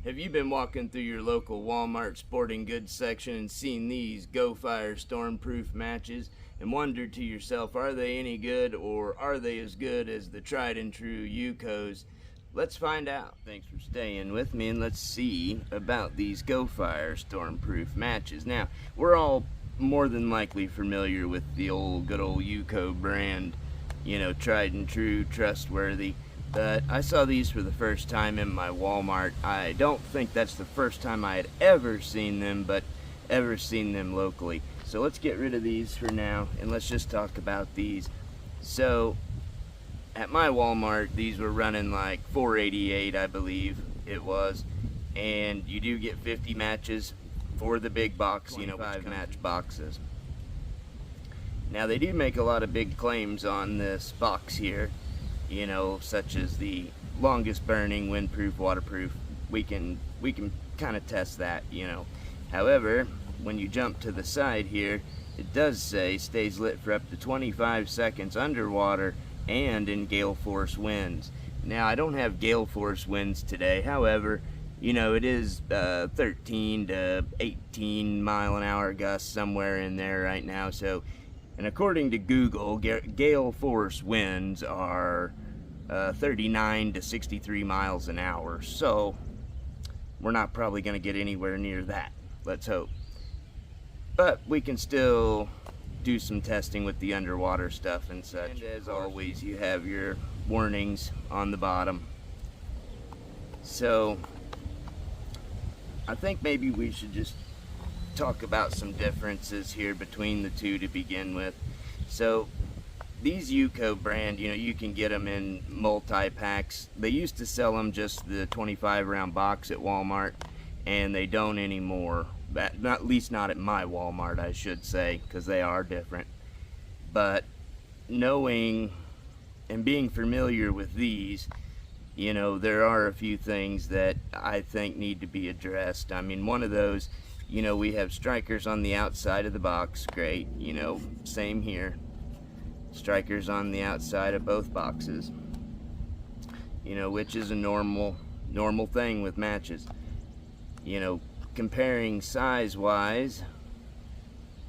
Have you been walking through your local Walmart sporting goods section and seen these Gofire Stormproof matches and wondered to yourself, are they any good, or are they as good as the tried and true UCOs? Let's find out. Thanks for staying with me, and let's see about these Gofire Stormproof matches. Now, we're all more than likely familiar with the good old UCO brand, tried and true, trustworthy. But I saw these for the first time in my Walmart. I don't think that's the first time I had ever seen them, but ever seen them locally. So let's get rid of these for now, and let's just talk about these. So, at my Walmart, these were running like $4.88, I believe it was. And you do get 50 matches for the big box, 5 match boxes. Now, they do make a lot of big claims on this box here. Such as the longest burning, windproof, waterproof. We can kind of test that, However, when you jump to the side here, it does say stays lit for up to 25 seconds underwater and in gale force winds. Now, I don't have gale force winds today. However, it is 13 to 18 mile an hour gusts somewhere in there right now. So, and according to Google, gale force winds are 39 to 63 miles an hour. So we're not probably going to get anywhere near that. Let's hope. But we can still do some testing with the underwater stuff and such. And as always, you have your warnings on the bottom. So I think maybe we should just talk about some differences here between the two to begin with. So these UCO brand, you can get them in multi-packs. They used to sell them just the 25 round box at Walmart, and they don't anymore. At least not at my Walmart, I should say, because they are different. But knowing and being familiar with these, there are a few things that I think need to be addressed. I mean, one of those, we have strikers on the outside of the box. Great, same here. Strikers on the outside of both boxes, which is a normal thing with matches. Comparing size wise,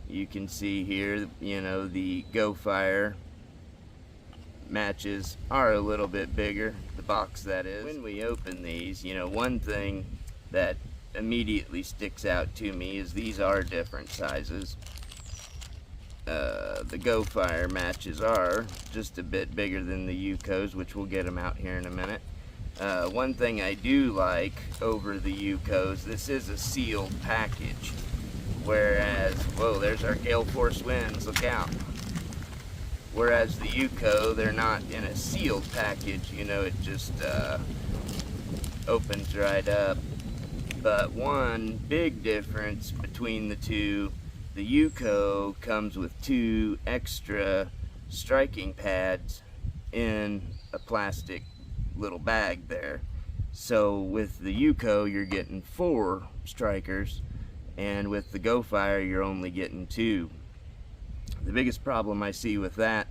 you can see here, the Gofire matches are a little bit bigger, the box that is. When we open these, one thing that immediately sticks out to me is these are different sizes. The Gofire matches are just a bit bigger than the UCOs, which we'll get them out here in a minute. One thing I do like over the UCOs, this is a sealed package, whereas, whoa, there's our gale force winds, look out. Whereas the UCO, they're not in a sealed package, it just opens right up. But one big difference between the two, the UCO comes with 2 extra striking pads in a plastic little bag there. So with the UCO, you're getting 4 strikers, and with the Gofire, you're only getting 2. The biggest problem I see with that,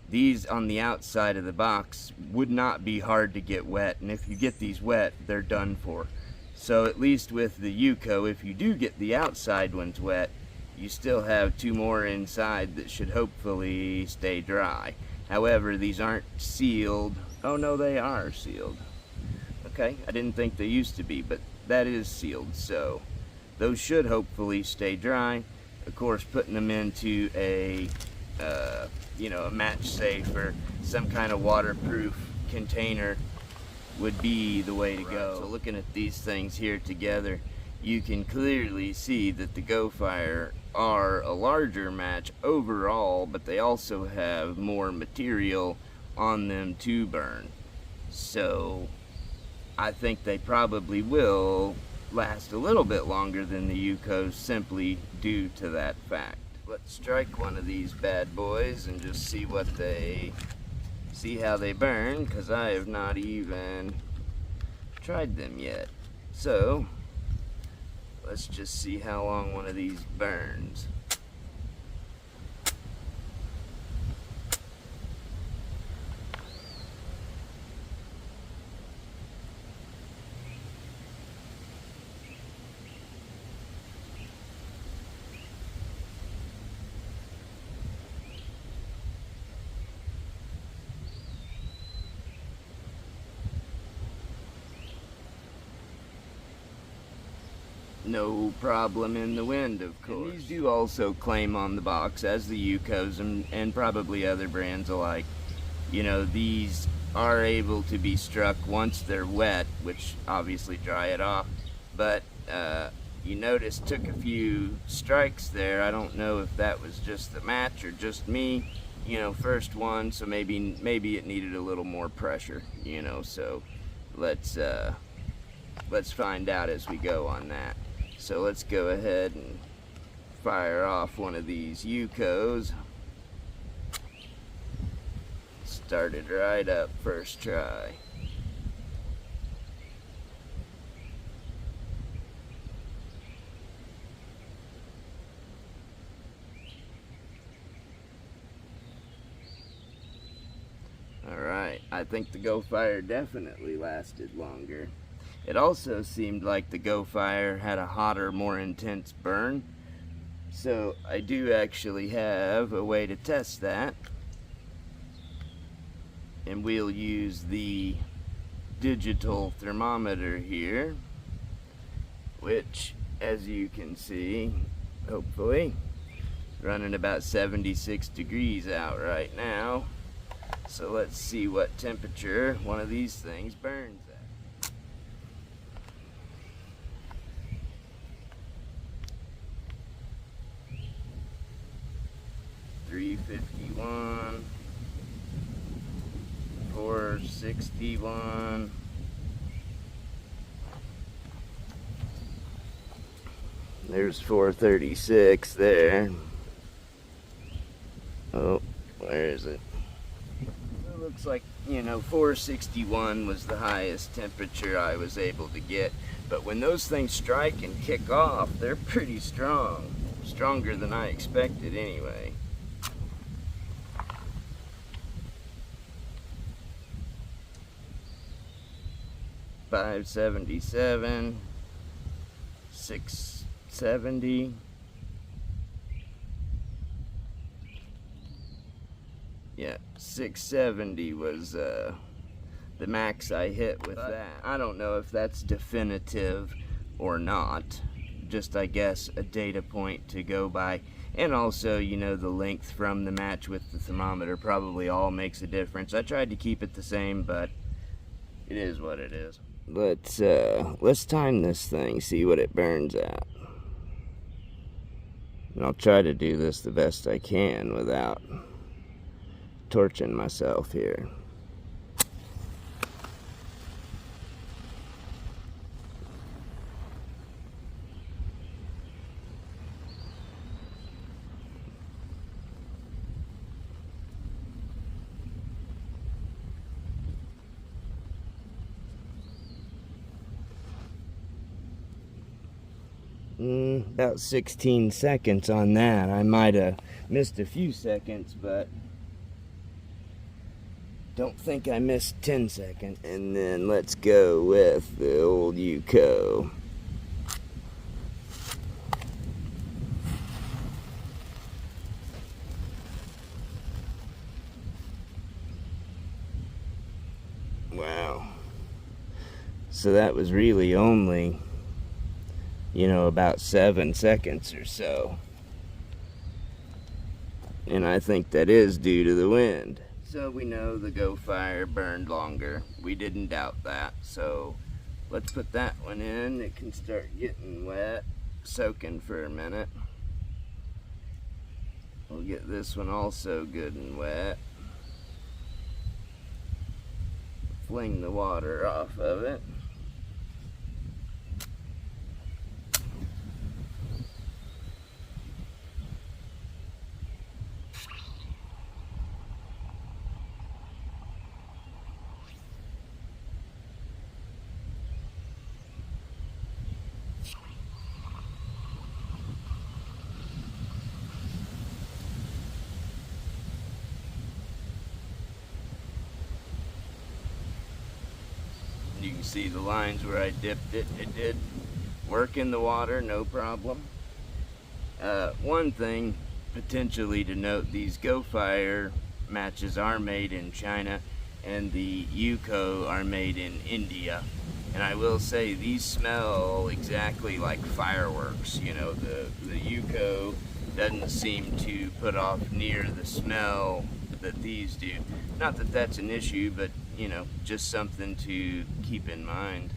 these on the outside of the box would not be hard to get wet, and if you get these wet, they're done for. So at least with the UCO, if you do get the outside ones wet, you still have 2 more inside that should hopefully stay dry. However, these aren't sealed. Oh no, they are sealed. Okay, I didn't think they used to be, but that is sealed, so those should hopefully stay dry. Of course, putting them into a match safe or some kind of waterproof container would be the way to go. So looking at these things here together, you can clearly see that the Gofire are a larger match overall, but they also have more material on them to burn. So I think they probably will last a little bit longer than the UCOs simply due to that fact. Let's strike one of these bad boys and just see how they burn, because I have not even tried them yet. So let's just see how long one of these burns. no problem in the wind, of course. And these do also claim on the box, as the UCOs and probably other brands alike, you know, these are able to be struck once they're wet, which obviously dry it off, but you notice took a few strikes there. I don't know if that was just the match or just me, you know, first one, so maybe it needed a little more pressure, you know, so let's find out as we go on that. So let's go ahead and fire off one of these UCOs. Started right up first try. Alright, I think the Gofire definitely lasted longer. It also seemed like the Gofire had a hotter, more intense burn. So I do actually have a way to test that. And we'll use the digital thermometer here, which, as you can see, hopefully, running about 76 degrees out right now. So let's see what temperature one of these things burns at. $351. 461. There's 436 there. Oh, where is it? It looks like, you know, 461 was the highest temperature I was able to get. But when those things strike and kick off, they're pretty strong. Stronger than I expected anyway. $577, $670. Yeah, 670 was the max I hit with that. I don't know if that's definitive or not. Just, I guess, a data point to go by. And also, you know, the length from the match with the thermometer probably all makes a difference. I tried to keep it the same, but it is what it is. Let's time this thing, see what it burns at. And I'll try to do this the best I can without torching myself here. About 16 seconds on that. I might have missed a few seconds, but don't think I missed 10 seconds. And then let's go with the old UCO. Wow. So that was really only, you know, about 7 seconds or so. And I think that is due to the wind. So we know the Gofire burned longer. We didn't doubt that. So let's put that one in. It can start getting wet, soaking for a minute. We'll get this one also good and wet. Fling the water off of it. You can see the lines where I dipped it. It did work in the water, no problem. One thing potentially to note, these Gofire matches are made in China and the UCO are made in India. And I will say, these smell exactly like fireworks. You know, the UCO doesn't seem to put off near the smell that these do. Not that that's an issue, but you know, just something to keep in mind.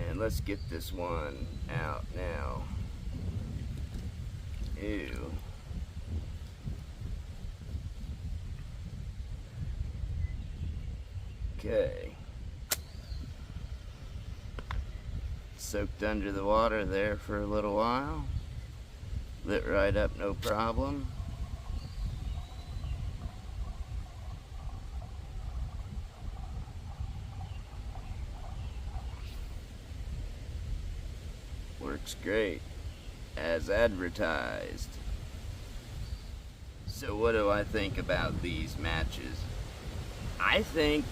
And let's get this one out now. Ew. Okay. Soaked under the water there for a little while. Lit right up, no problem. Works great, as advertised. So what do I think about these matches? I think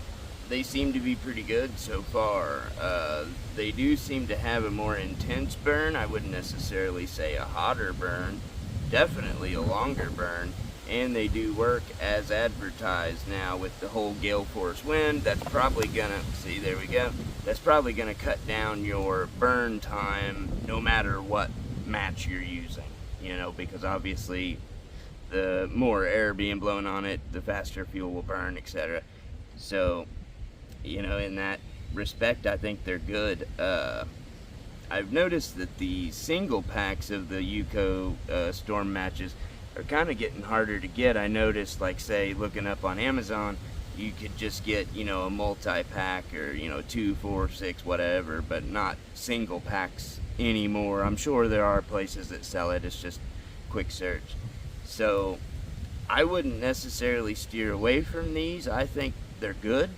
they seem to be pretty good so far. They do seem to have a more intense burn. I wouldn't necessarily say a hotter burn, definitely a longer burn, and they do work as advertised. Now with the whole gale force wind, that's probably gonna, see, there we go, that's probably gonna cut down your burn time no matter what match you're using, you know, because obviously the more air being blown on it, the faster fuel will burn, etc. So, you know, in that respect, I think they're good. I've noticed that the single packs of the UCO storm matches are kind of getting harder to get. I noticed, like, say, looking up on Amazon, you could just get, you know, a multi-pack or, you know, 2, 4, 6, whatever, but not single packs anymore. I'm sure there are places that sell it. It's just quick search. So I wouldn't necessarily steer away from these. I think they're good.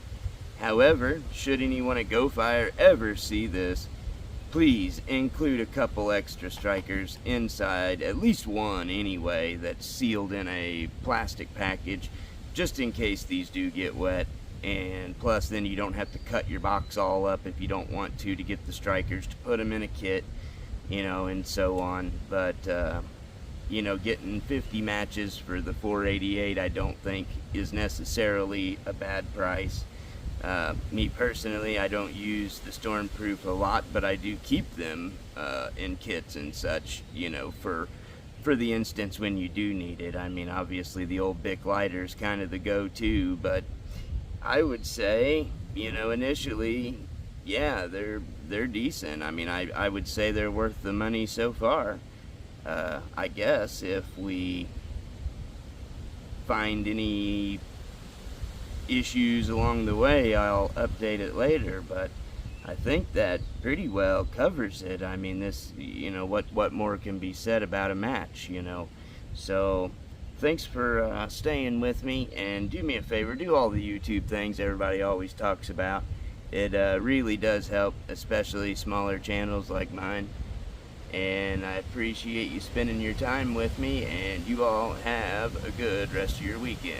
However, should anyone at Gofire ever see this, please include a couple extra strikers inside, at least one anyway, that's sealed in a plastic package, just in case these do get wet. And plus, then you don't have to cut your box all up if you don't want to get the strikers to put them in a kit, you know, and so on. But you know, getting 50 matches for the $488 I don't think is necessarily a bad price. Me personally, I don't use the Stormproof a lot, but I do keep them in kits and such, you know, for the instance when you do need it. I mean, obviously the old Bic lighter is kind of the go-to, but I would say, you know, initially, yeah, they're decent. I mean, I would say they're worth the money so far. I guess if we find any issues along the way, I'll update it later, but I think that pretty well covers it. I mean, this, you know, what more can be said about a match, you know? So thanks for staying with me, and do me a favor, do all the YouTube things everybody always talks about. It really does help, especially smaller channels like mine. And I appreciate you spending your time with me, and you all have a good rest of your weekend.